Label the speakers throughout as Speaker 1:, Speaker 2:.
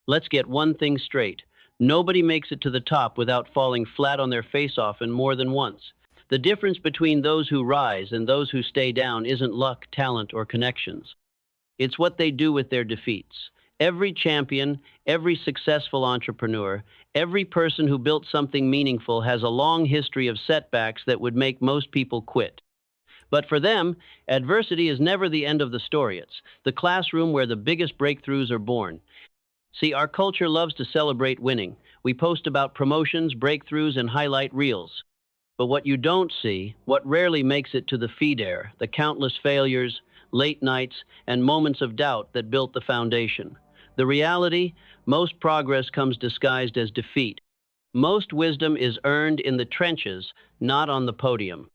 Speaker 1: Let's get one thing straight. Nobody makes it to the top without falling flat on their face often more than once. The difference between those who rise and those who stay down isn't luck, talent, or connections. It's what they do with their defeats. Every champion, every successful entrepreneur, every person who built something meaningful has a long history of setbacks that would make most people quit. But for them, adversity is never the end of the story. It's the classroom where the biggest breakthroughs are born. See, our culture loves to celebrate winning. We post about promotions, breakthroughs, and highlight reels. But what you don't see, what rarely makes it to the feed air, the countless failures, late nights, and moments of doubt that built the foundation. The reality, most progress comes disguised as defeat. Most wisdom is earned in the trenches, not on the podium.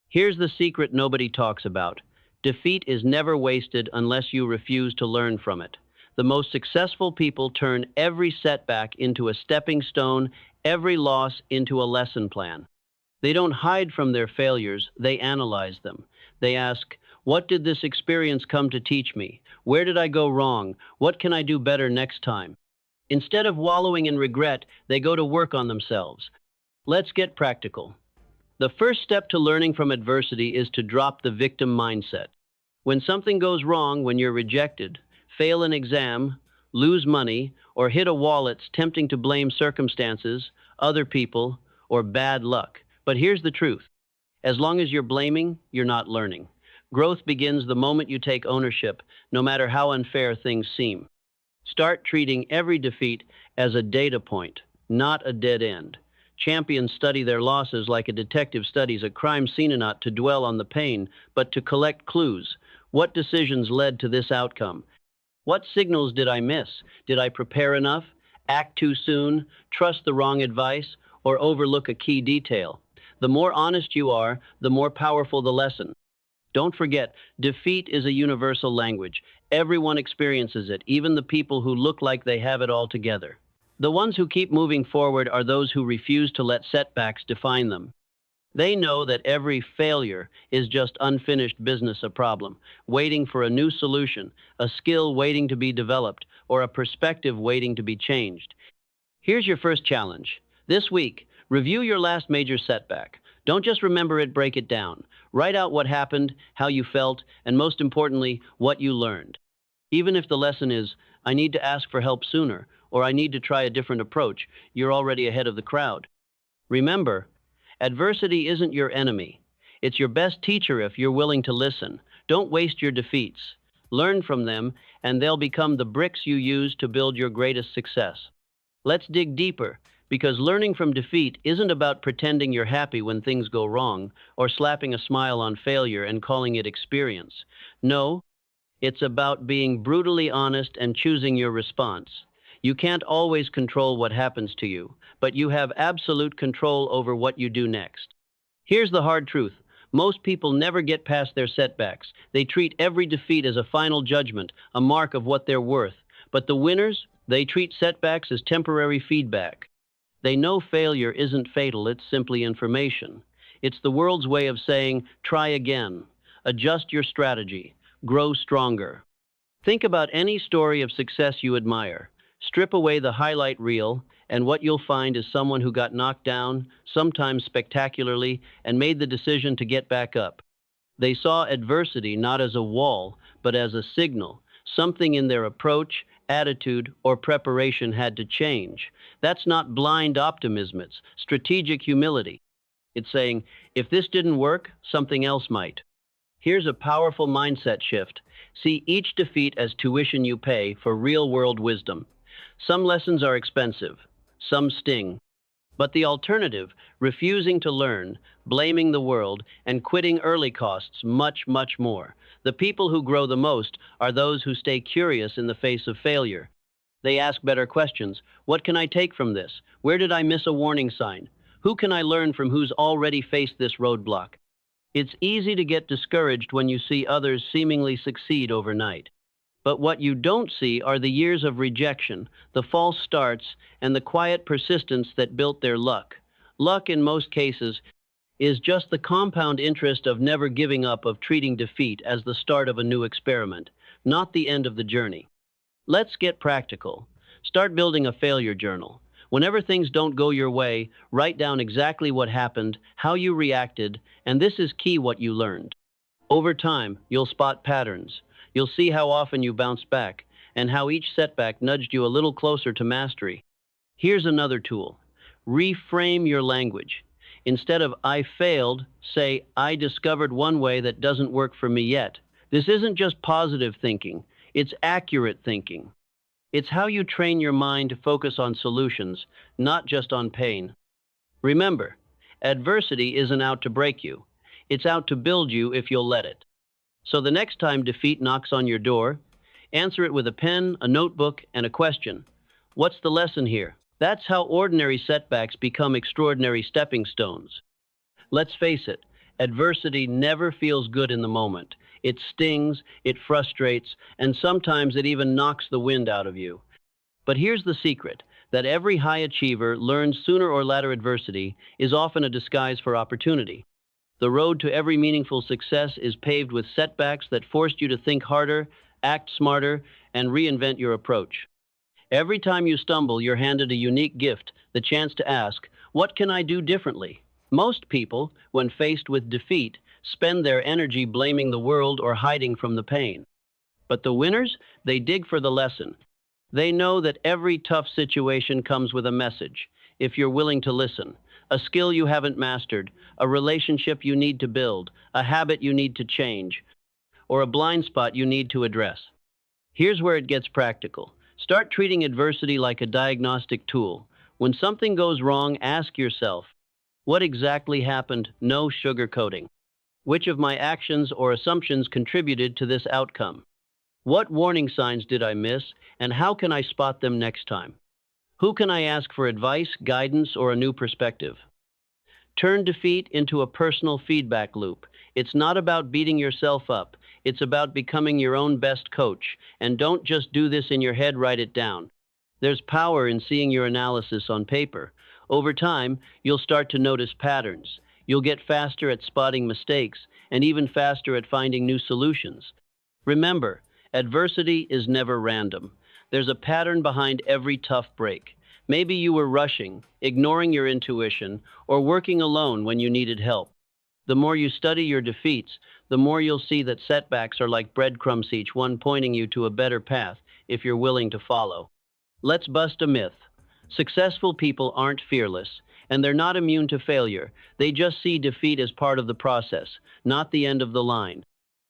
Speaker 1: Here's the secret nobody talks about. Defeat is never wasted unless you refuse to learn from it. The most successful people turn every setback into a stepping stone, every loss into a lesson plan. They don't hide from their failures, they analyze them. They ask, what did this experience come to teach me? Where did I go wrong? What can I do better next time? Instead of wallowing in regret, they go to work on themselves. Let's get practical. The first step to learning from adversity is to drop the victim mindset. When something goes wrong, when you're rejected, fail an exam, lose money, or hit a wall, it's tempting to blame circumstances, other people, or bad luck. But here's the truth. As long as you're blaming, you're not learning. Growth begins the moment you take ownership, no matter how unfair things seem. Start treating every defeat as a data point, not a dead end. Champions study their losses like a detective studies a crime scene, not to dwell on the pain, but to collect clues. What decisions led to this outcome? What signals did I miss? Did I prepare enough? Act too soon? Trust the wrong advice? Or overlook a key detail? The more honest you are, the more powerful the lesson. Don't forget, defeat is a universal language. Everyone experiences it, even the people who look like they have it all together. The ones who keep moving forward are those who refuse to let setbacks define them. They know that every failure is just unfinished business, a problem, waiting for a new solution, a skill waiting to be developed, or a perspective waiting to be changed. Here's your first challenge. This week, review your last major setback. Don't just remember it, break it down. Write out what happened, how you felt, and most importantly, what you learned. Even if the lesson is, I need to ask for help sooner, or I need to try a different approach, you're already ahead of the crowd. Remember, adversity isn't your enemy. It's your best teacher if you're willing to listen. Don't waste your defeats. Learn from them, and they'll become the bricks you use to build your greatest success. Let's dig deeper, because learning from defeat isn't about pretending you're happy when things go wrong, or slapping a smile on failure and calling it experience. No, it's about being brutally honest and choosing your response. You can't always control what happens to you, but you have absolute control over what you do next. Here's the hard truth. Most people never get past their setbacks. They treat every defeat as a final judgment, a mark of what they're worth. But the winners, they treat setbacks as temporary feedback. They know failure isn't fatal, it's simply information. It's the world's way of saying, try again, adjust your strategy, grow stronger. Think about any story of success you admire. Strip away the highlight reel, and what you'll find is someone who got knocked down, sometimes spectacularly, and made the decision to get back up. They saw adversity not as a wall, but as a signal. Something in their approach, attitude, or preparation had to change. That's not blind optimism, it's strategic humility. It's saying, if this didn't work, something else might. Here's a powerful mindset shift. See each defeat as tuition you pay for real-world wisdom. Some lessons are expensive, some sting. But the alternative, refusing to learn, blaming the world, and quitting early costs much, much more. The people who grow the most are those who stay curious in the face of failure. They ask better questions. What can I take from this? Where did I miss a warning sign? Who can I learn from who's already faced this roadblock? It's easy to get discouraged when you see others seemingly succeed overnight. But what you don't see are the years of rejection, the false starts, and the quiet persistence that built their luck. Luck, in most cases, is just the compound interest of never giving up, of treating defeat as the start of a new experiment, not the end of the journey. Let's get practical. Start building a failure journal. Whenever things don't go your way, write down exactly what happened, how you reacted, and this is key what you learned. Over time, you'll spot patterns. You'll see how often you bounced back, and how each setback nudged you a little closer to mastery. Here's another tool. Reframe your language. Instead of I failed, say I discovered one way that doesn't work for me yet. This isn't just positive thinking, it's accurate thinking. It's how you train your mind to focus on solutions, not just on pain. Remember, adversity isn't out to break you. It's out to build you if you'll let it. So the next time defeat knocks on your door, answer it with a pen, a notebook, and a question. What's the lesson here? That's how ordinary setbacks become extraordinary stepping stones. Let's face it, adversity never feels good in the moment. It stings, it frustrates, and sometimes it even knocks the wind out of you. But here's the secret, that every high achiever learns sooner or later adversity is often a disguise for opportunity. The road to every meaningful success is paved with setbacks that forced you to think harder, act smarter, and reinvent your approach. Every time you stumble, you're handed a unique gift, the chance to ask, what can I do differently? Most people, when faced with defeat, spend their energy blaming the world or hiding from the pain. But the winners, they dig for the lesson. They know that every tough situation comes with a message, if you're willing to listen. A skill you haven't mastered, a relationship you need to build, a habit you need to change, or a blind spot you need to address. Here's where it gets practical. Start treating adversity like a diagnostic tool. When something goes wrong, ask yourself, what exactly happened? No sugarcoating. Which of my actions or assumptions contributed to this outcome? What warning signs did I miss, and how can I spot them next time? Who can I ask for advice, guidance, or a new perspective? Turn defeat into a personal feedback loop. It's not about beating yourself up. It's about becoming your own best coach. And don't just do this in your head, write it down. There's power in seeing your analysis on paper. Over time, you'll start to notice patterns. You'll get faster at spotting mistakes and even faster at finding new solutions. Remember, adversity is never random. There's a pattern behind every tough break. Maybe you were rushing, ignoring your intuition, or working alone when you needed help. The more you study your defeats, the more you'll see that setbacks are like breadcrumbs, each one pointing you to a better path if you're willing to follow. Let's bust a myth. Successful people aren't fearless, and they're not immune to failure. They just see defeat as part of the process, not the end of the line.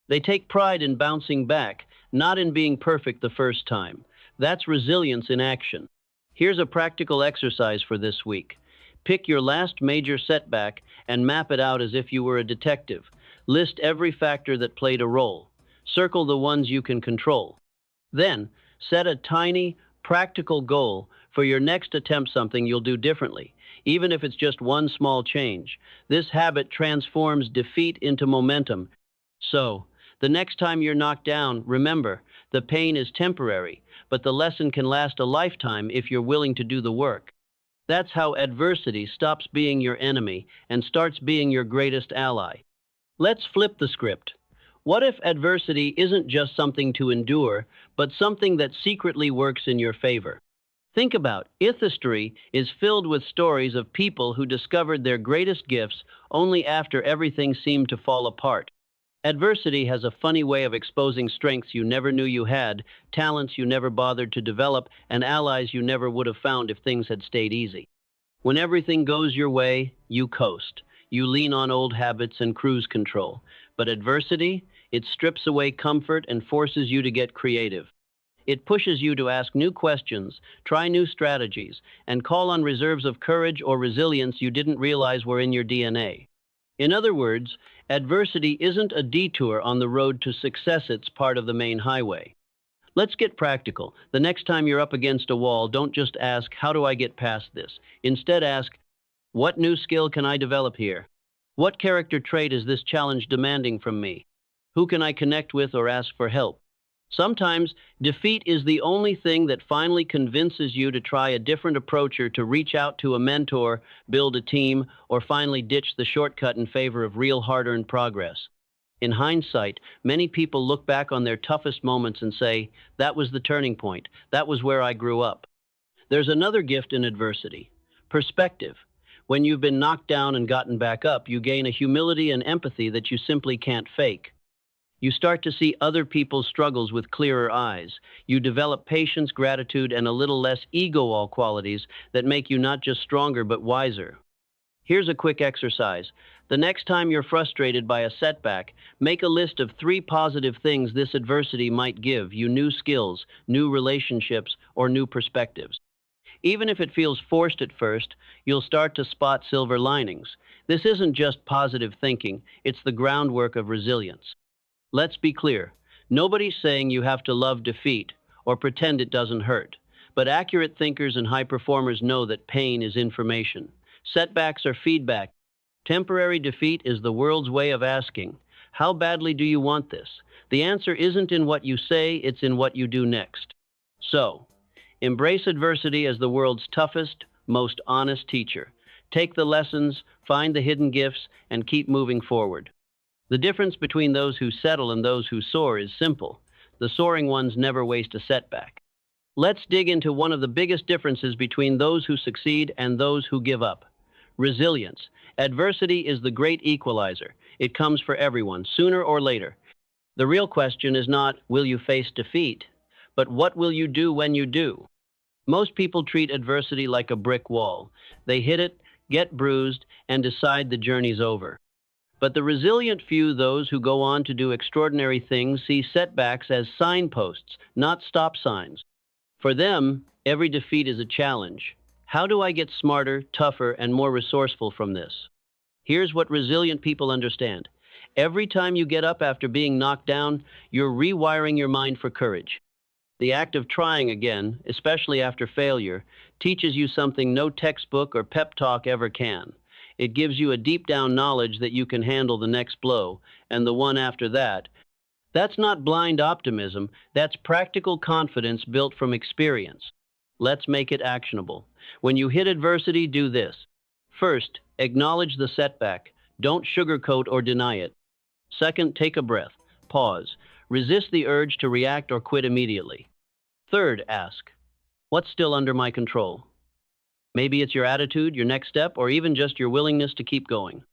Speaker 1: They take pride in bouncing back, not in being perfect the first time. That's resilience in action. Here's a practical exercise for this week. Pick your last major setback and map it out as if you were a detective. List every factor that played a role. Circle the ones you can control. Then, set a tiny, practical goal for your next attempt, something you'll do differently, even if it's just one small change. This habit transforms defeat into momentum. So, the next time you're knocked down, remember, the pain is temporary, but the lesson can last a lifetime if you're willing to do the work. That's how adversity stops being your enemy and starts being your greatest ally. Let's flip the script. What if adversity isn't just something to endure, but something that secretly works in your favor? Think about it. History is filled with stories of people who discovered their greatest gifts only after everything seemed to fall apart. Adversity has a funny way of exposing strengths you never knew you had, talents you never bothered to develop, and allies you never would have found if things had stayed easy. When everything goes your way, you coast. You lean on old habits and cruise control. But adversity, it strips away comfort and forces you to get creative. It pushes you to ask new questions, try new strategies, and call on reserves of courage or resilience you didn't realize were in your DNA. In other words, adversity isn't a detour on the road to success, it's part of the main highway. Let's get practical. The next time you're up against a wall, don't just ask, how do I get past this? Instead ask, what new skill can I develop here? What character trait is this challenge demanding from me? Who can I connect with or ask for help? Sometimes, defeat is the only thing that finally convinces you to try a different approach or to reach out to a mentor, build a team, or finally ditch the shortcut in favor of real hard-earned progress. In hindsight, many people look back on their toughest moments and say, that was the turning point. That was where I grew up. There's another gift in adversity: perspective. When you've been knocked down and gotten back up, you gain a humility and empathy that you simply can't fake. You start to see other people's struggles with clearer eyes. You develop patience, gratitude, and a little less ego-all qualities that make you not just stronger but wiser. Here's a quick exercise. The next time you're frustrated by a setback, make a list of 3 positive things this adversity might give you: new skills, new relationships, or new perspectives. Even if it feels forced at first, you'll start to spot silver linings. This isn't just positive thinking, it's the groundwork of resilience. Let's be clear. Nobody's saying you have to love defeat or pretend it doesn't hurt. But accurate thinkers and high performers know that pain is information. Setbacks are feedback. Temporary defeat is the world's way of asking, how badly do you want this? The answer isn't in what you say, it's in what you do next. So, embrace adversity as the world's toughest, most honest teacher. Take the lessons, find the hidden gifts, and keep moving forward. The difference between those who settle and those who soar is simple. The soaring ones never waste a setback. Let's dig into one of the biggest differences between those who succeed and those who give up: resilience. Adversity is the great equalizer. It comes for everyone, sooner or later. The real question is not, will you face defeat, but what will you do when you do? Most people treat adversity like a brick wall. They hit it, get bruised, and decide the journey's over. But the resilient few, those who go on to do extraordinary things, see setbacks as signposts, not stop signs. For them, every defeat is a challenge. How do I get smarter, tougher, and more resourceful from this? Here's what resilient people understand. Every time you get up after being knocked down, you're rewiring your mind for courage. The act of trying again, especially after failure, teaches you something no textbook or pep talk ever can. It gives you a deep down knowledge that you can handle the next blow, and the one after that. That's not blind optimism, that's practical confidence built from experience. Let's make it actionable. When you hit adversity, do this. First, acknowledge the setback. Don't sugarcoat or deny it. Second, take a breath. Pause. Resist the urge to react or quit immediately. Third, ask, what's still under my control? Maybe it's your attitude, your next step, or even just your willingness to keep going.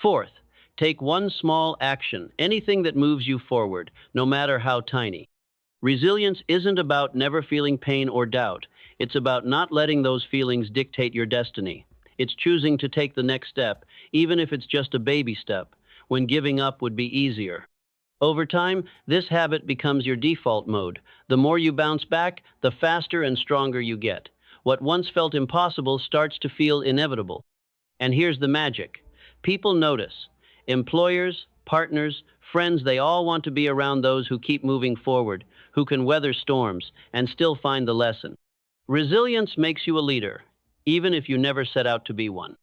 Speaker 1: Fourth, take one small action, anything that moves you forward, no matter how tiny. Resilience isn't about never feeling pain or doubt. It's about not letting those feelings dictate your destiny. It's choosing to take the next step, even if it's just a baby step, when giving up would be easier. Over time, this habit becomes your default mode. The more you bounce back, the faster and stronger you get. What once felt impossible starts to feel inevitable. And here's the magic. People notice. Employers, partners, friends, they all want to be around those who keep moving forward, who can weather storms and still find the lesson. Resilience makes you a leader, even if you never set out to be one.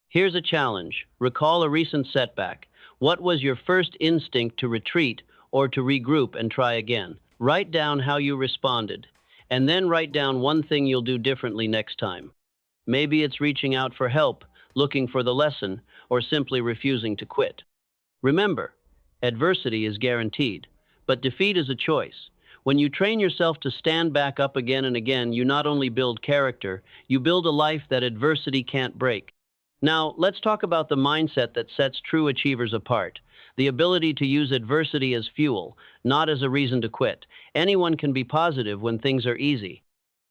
Speaker 1: Here's a challenge. Recall a recent setback. What was your first instinct, to retreat or to regroup and try again? Write down how you responded, and then write down one thing you'll do differently next time. Maybe it's reaching out for help, looking for the lesson, or simply refusing to quit. Remember, adversity is guaranteed, but defeat is a choice. When you train yourself to stand back up again and again, you not only build character, you build a life that adversity can't break. Now, let's talk about the mindset that sets true achievers apart. The ability to use adversity as fuel, not as a reason to quit. Anyone can be positive when things are easy.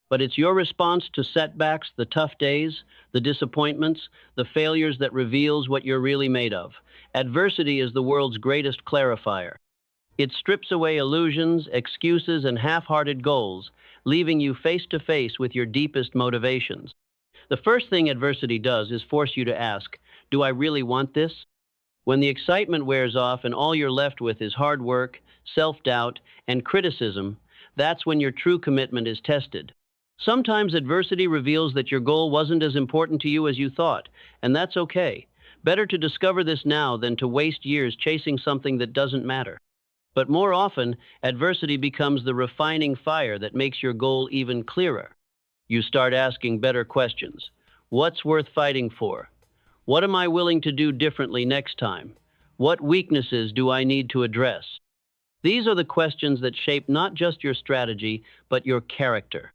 Speaker 1: But it's your response to setbacks, the tough days, the disappointments, the failures that reveals what you're really made of. Adversity is the world's greatest clarifier. It strips away illusions, excuses, and half-hearted goals, leaving you face to face with your deepest motivations. The first thing adversity does is force you to ask, do I really want this? When the excitement wears off and all you're left with is hard work, self-doubt, and criticism, that's when your true commitment is tested. Sometimes adversity reveals that your goal wasn't as important to you as you thought, and that's okay. Better to discover this now than to waste years chasing something that doesn't matter. But more often, adversity becomes the refining fire that makes your goal even clearer. You start asking better questions. What's worth fighting for? What am I willing to do differently next time? What weaknesses do I need to address? These are the questions that shape not just your strategy, but your character.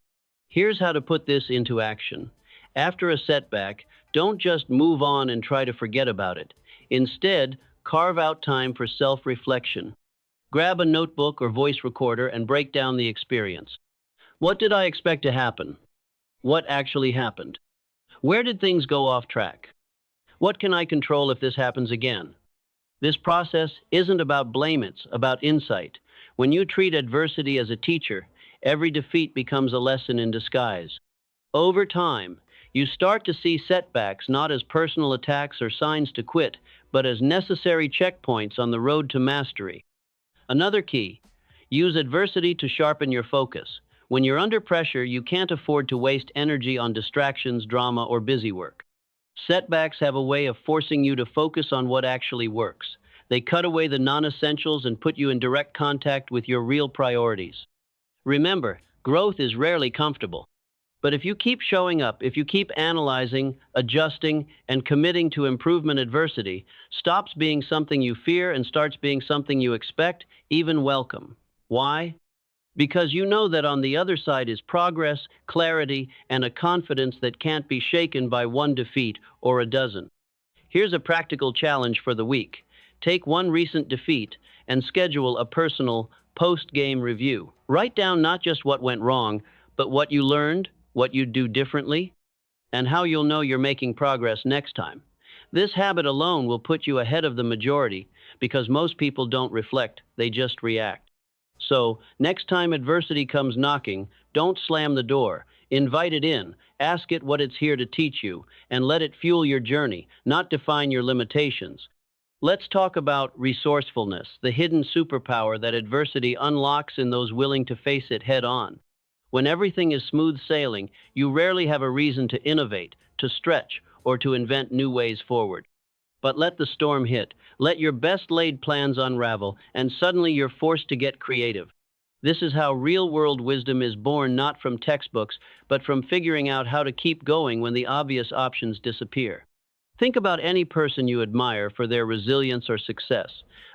Speaker 1: Here's how to put this into action. After a setback, don't just move on and try to forget about it. Instead, carve out time for self reflection. Grab a notebook or voice recorder and break down the experience. What did I expect to happen? What actually happened? Where did things go off track? What can I control if this happens again? This process isn't about blame, it's about insight. When you treat adversity as a teacher, every defeat becomes a lesson in disguise. Over time, you start to see setbacks not as personal attacks or signs to quit, but as necessary checkpoints on the road to mastery. Another key: use adversity to sharpen your focus. When you're under pressure, you can't afford to waste energy on distractions, drama, or busy work. Setbacks have a way of forcing you to focus on what actually works. They cut away the non-essentials and put you in direct contact with your real priorities. Remember, growth is rarely comfortable. But if you keep showing up, if you keep analyzing, adjusting, and committing to improvement, adversity stops being something you fear and starts being something you expect, even welcome. Why? Because you know that on the other side is progress, clarity, and a confidence that can't be shaken by one defeat or a dozen. Here's a practical challenge for the week. Take one recent defeat and schedule a personal post-game review. Write down not just what went wrong, but what you learned, what you'd do differently, and how you'll know you're making progress next time. This habit alone will put you ahead of the majority because most people don't reflect, they just react. So, next time adversity comes knocking, don't slam the door. Invite it in, ask it what it's here to teach you, and let it fuel your journey, not define your limitations. Let's talk about resourcefulness, the hidden superpower that adversity unlocks in those willing to face it head on. When everything is smooth sailing, you rarely have a reason to innovate, to stretch, or to invent new ways forward. But let the storm hit, let your best laid plans unravel, and suddenly you're forced to get creative. This is how real-world wisdom is born, not from textbooks, but from figuring out how to keep going when the obvious options disappear. Think about any person you admire for their resilience or success.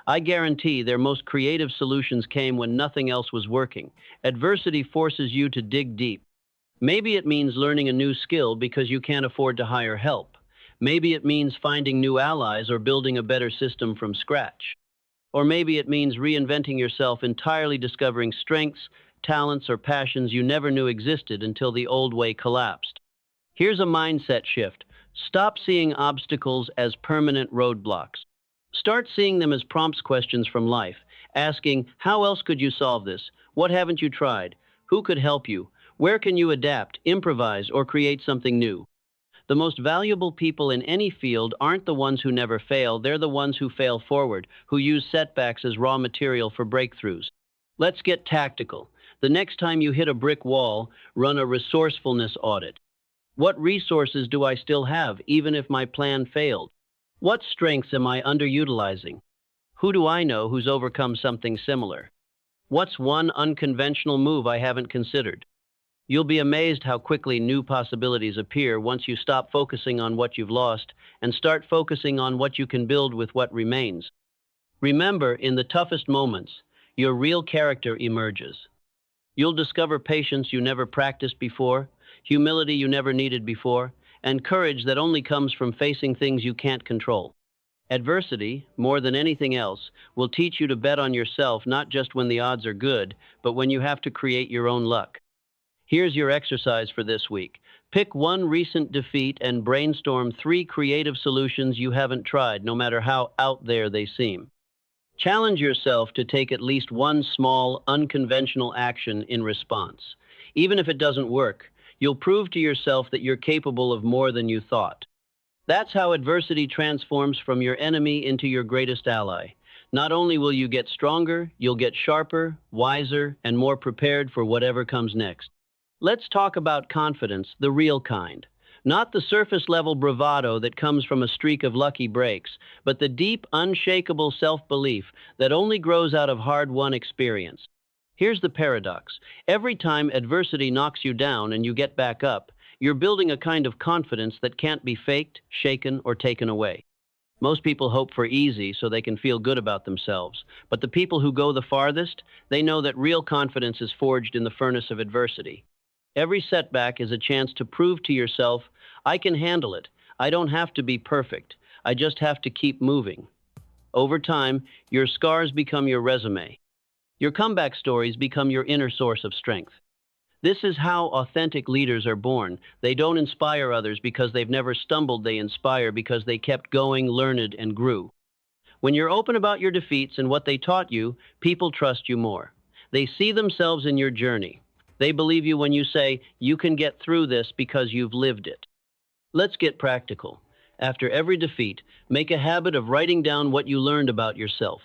Speaker 1: I guarantee their most creative solutions came when nothing else was working. Adversity forces you to dig deep. Maybe it means learning a new skill because you can't afford to hire help. Maybe it means finding new allies or building a better system from scratch. Or maybe it means reinventing yourself, entirely discovering strengths, talents, or passions you never knew existed until the old way collapsed. Here's a mindset shift. Stop seeing obstacles as permanent roadblocks. Start seeing them as prompts, questions from life, asking, how else could you solve this? What haven't you tried? Who could help you? Where can you adapt, improvise, or create something new? The most valuable people in any field aren't the ones who never fail, they're the ones who fail forward, who use setbacks as raw material for breakthroughs. Let's get tactical. The next time you hit a brick wall, run a resourcefulness audit. What resources do I still have, even if my plan failed? What strengths am I underutilizing? Who do I know who's overcome something similar? What's one unconventional move I haven't considered? You'll be amazed how quickly new possibilities appear once you stop focusing on what you've lost and start focusing on what you can build with what remains. Remember, in the toughest moments, your real character emerges. You'll discover patience you never practiced before, humility you never needed before, and courage that only comes from facing things you can't control. Adversity, more than anything else, will teach you to bet on yourself not just when the odds are good, but when you have to create your own luck. Here's your exercise for this week. Pick one recent defeat and brainstorm 3 creative solutions you haven't tried, no matter how out there they seem. Challenge yourself to take at least one small, unconventional action in response. Even if it doesn't work, you'll prove to yourself that you're capable of more than you thought. That's how adversity transforms from your enemy into your greatest ally. Not only will you get stronger, you'll get sharper, wiser, and more prepared for whatever comes next. Let's talk about confidence, the real kind. Not the surface-level bravado that comes from a streak of lucky breaks, but the deep, unshakable self-belief that only grows out of hard-won experience. Here's the paradox. Every time adversity knocks you down and you get back up, you're building a kind of confidence that can't be faked, shaken, or taken away. Most people hope for easy so they can feel good about themselves. But the people who go the farthest, they know that real confidence is forged in the furnace of adversity. Every setback is a chance to prove to yourself, I can handle it. I don't have to be perfect. I just have to keep moving. Over time, your scars become your resume. Your comeback stories become your inner source of strength. This is how authentic leaders are born. They don't inspire others because they've never stumbled, they inspire because they kept going, learned, and grew. When you're open about your defeats and what they taught you, people trust you more. They see themselves in your journey. They believe you when you say, you can get through this because you've lived it. Let's get practical. After every defeat, make a habit of writing down what you learned about yourself.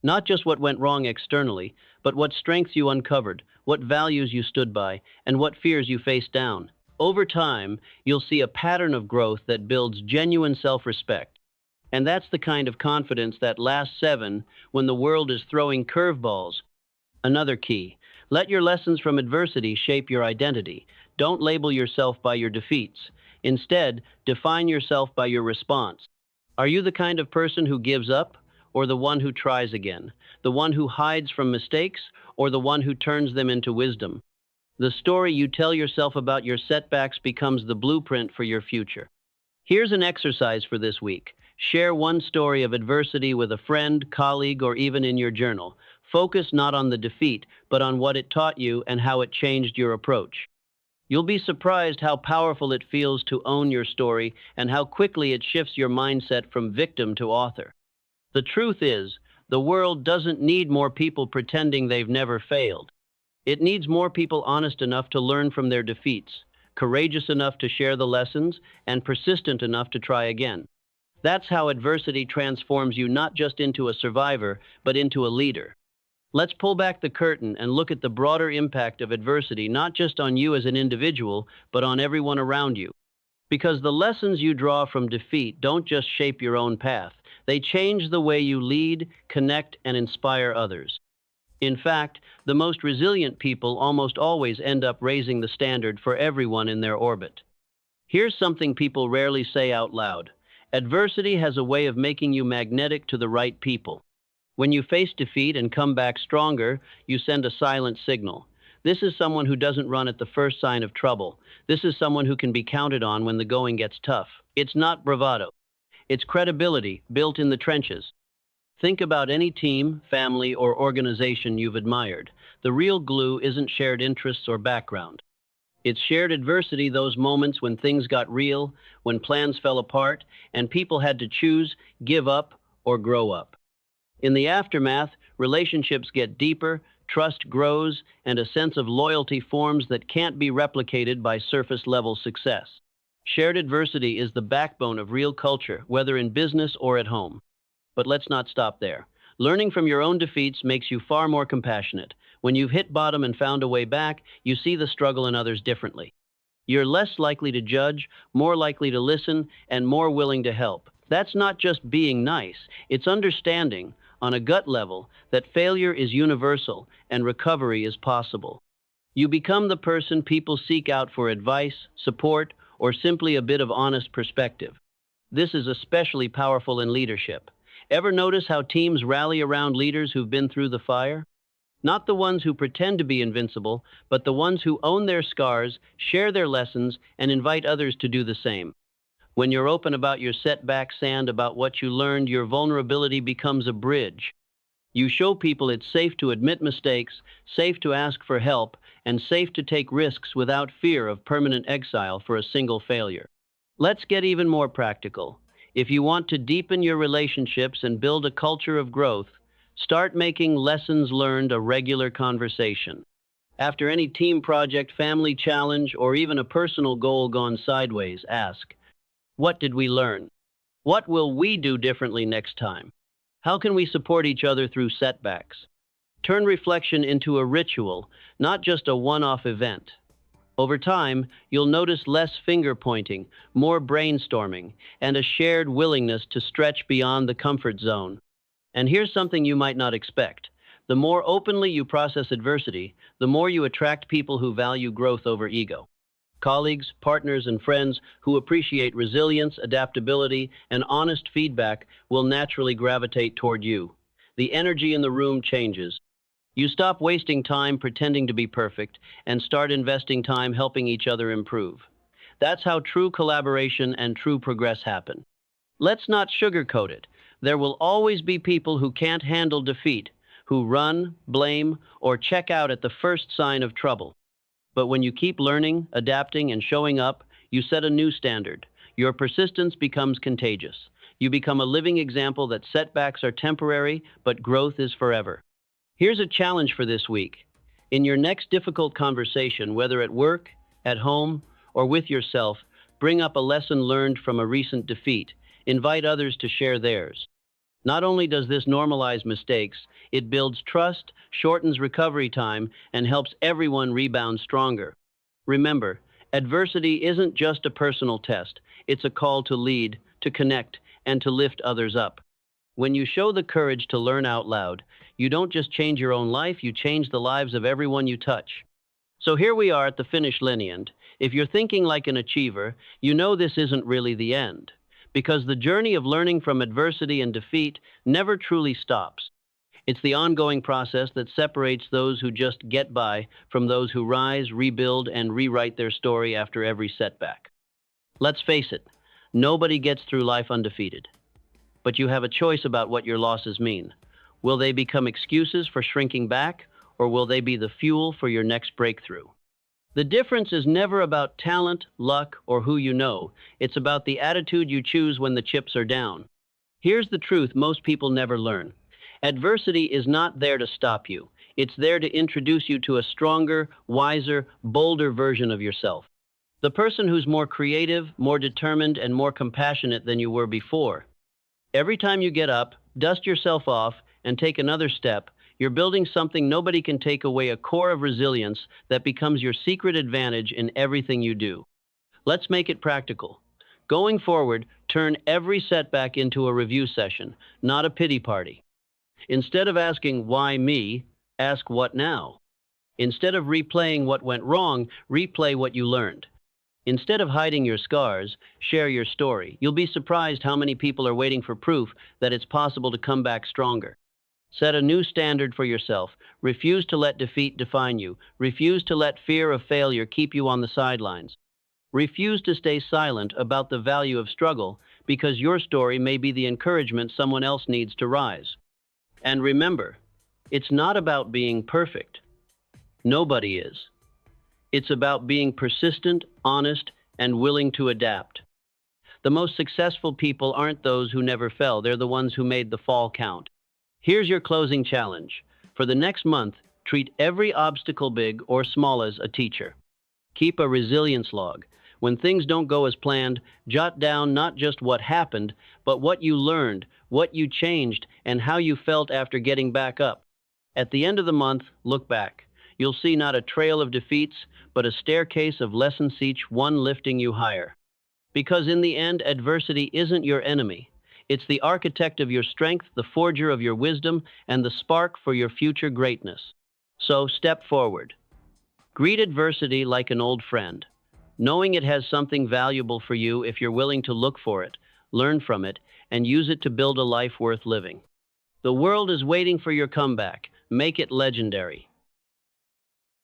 Speaker 1: Not just what went wrong externally, but what strengths you uncovered, what values you stood by, and what fears you faced down. Over time, you'll see a pattern of growth that builds genuine self-respect. And that's the kind of confidence that lasts when the world is throwing curveballs. Another key, let your lessons from adversity shape your identity. Don't label yourself by your defeats. Instead, define yourself by your response. Are you the kind of person who gives up, or the one who tries again? The one who hides from mistakes, or the one who turns them into wisdom? The story you tell yourself about your setbacks becomes the blueprint for your future. Here's an exercise for this week. Share one story of adversity with a friend, colleague, or even in your journal. Focus not on the defeat, but on what it taught you and how it changed your approach. You'll be surprised how powerful it feels to own your story and how quickly it shifts your mindset from victim to author. The truth is, the world doesn't need more people pretending they've never failed. It needs more people honest enough to learn from their defeats, courageous enough to share the lessons, and persistent enough to try again. That's how adversity transforms you not just into a survivor, but into a leader. Let's pull back the curtain and look at the broader impact of adversity, not just on you as an individual, but on everyone around you. Because the lessons you draw from defeat don't just shape your own path, they change the way you lead, connect, and inspire others. In fact, the most resilient people almost always end up raising the standard for everyone in their orbit. Here's something people rarely say out loud. Adversity has a way of making you magnetic to the right people. When you face defeat and come back stronger, you send a silent signal. This is someone who doesn't run at the first sign of trouble. This is someone who can be counted on when the going gets tough. It's not bravado. It's credibility built in the trenches. Think about any team, family, or organization you've admired. The real glue isn't shared interests or background. It's shared adversity, those moments when things got real, when plans fell apart, and people had to choose, give up, or grow up. In the aftermath, relationships get deeper, trust grows, and a sense of loyalty forms that can't be replicated by surface-level success. Shared adversity is the backbone of real culture, whether in business or at home. But let's not stop there. Learning from your own defeats makes you far more compassionate. When you've hit bottom and found a way back, you see the struggle in others differently. You're less likely to judge, more likely to listen, and more willing to help. That's not just being nice, it's understanding, on a gut level, that failure is universal and recovery is possible. You become the person people seek out for advice, support, or simply a bit of honest perspective. This is especially powerful in leadership. Ever notice how teams rally around leaders who've been through the fire? Not the ones who pretend to be invincible, but the ones who own their scars, share their lessons, and invite others to do the same. When you're open about your setbacks and about what you learned, your vulnerability becomes a bridge. You show people it's safe to admit mistakes, safe to ask for help, and safe to take risks without fear of permanent exile for a single failure. Let's get even more practical. If you want to deepen your relationships and build a culture of growth, start making lessons learned a regular conversation. After any team project, family challenge, or even a personal goal gone sideways, ask, what did we learn? What will we do differently next time? How can we support each other through setbacks? Turn reflection into a ritual, not just a one-off event. Over time, you'll notice less finger-pointing, more brainstorming, and a shared willingness to stretch beyond the comfort zone. And here's something you might not expect. The more openly you process adversity, the more you attract people who value growth over ego. Colleagues, partners, and friends who appreciate resilience, adaptability, and honest feedback will naturally gravitate toward you. The energy in the room changes. You stop wasting time pretending to be perfect and start investing time helping each other improve. That's how true collaboration and true progress happen. Let's not sugarcoat it. There will always be people who can't handle defeat, who run, blame, or check out at the first sign of trouble. But when you keep learning, adapting, and showing up, you set a new standard. Your persistence becomes contagious. You become a living example that setbacks are temporary, but growth is forever. Here's a challenge for this week. In your next difficult conversation, whether at work, at home, or with yourself, bring up a lesson learned from a recent defeat. Invite others to share theirs. Not only does this normalize mistakes, it builds trust, shortens recovery time, and helps everyone rebound stronger. Remember, adversity isn't just a personal test. It's a call to lead, to connect, and to lift others up. When you show the courage to learn out loud, you don't just change your own life, you change the lives of everyone you touch. So here we are at the finish line, and if you're thinking like an achiever, you know this isn't really the end. Because the journey of learning from adversity and defeat never truly stops. It's the ongoing process that separates those who just get by from those who rise, rebuild, and rewrite their story after every setback. Let's face it, nobody gets through life undefeated. But you have a choice about what your losses mean. Will they become excuses for shrinking back, or will they be the fuel for your next breakthrough? The difference is never about talent, luck, or who you know. It's about the attitude you choose when the chips are down. Here's the truth most people never learn. Adversity is not there to stop you. It's there to introduce you to a stronger, wiser, bolder version of yourself. The person who's more creative, more determined, and more compassionate than you were before. Every time you get up, dust yourself off, and take another step, you're building something nobody can take away, a core of resilience that becomes your secret advantage in everything you do. Let's make it practical. Going forward, turn every setback into a review session, not a pity party. Instead of asking, why me, ask what now? Instead of replaying what went wrong, replay what you learned. Instead of hiding your scars, share your story. You'll be surprised how many people are waiting for proof that it's possible to come back stronger. Set a new standard for yourself. Refuse to let defeat define you. Refuse to let fear of failure keep you on the sidelines. Refuse to stay silent about the value of struggle, because your story may be the encouragement someone else needs to rise. And remember, it's not about being perfect. Nobody is. It's about being persistent, honest, and willing to adapt. The most successful people aren't those who never fell. They're the ones who made the fall count. Here's your closing challenge. For the next month, treat every obstacle, big or small, as a teacher. Keep a resilience log. When things don't go as planned, jot down not just what happened, but what you learned, what you changed, and how you felt after getting back up. At the end of the month, look back. You'll see not a trail of defeats, but a staircase of lessons, each one lifting you higher. Because in the end, adversity isn't your enemy. It's the architect of your strength, the forger of your wisdom, and the spark for your future greatness. So step forward. Greet adversity like an old friend, knowing it has something valuable for you if you're willing to look for it, learn from it, and use it to build a life worth living. The world is waiting for your comeback. Make it legendary.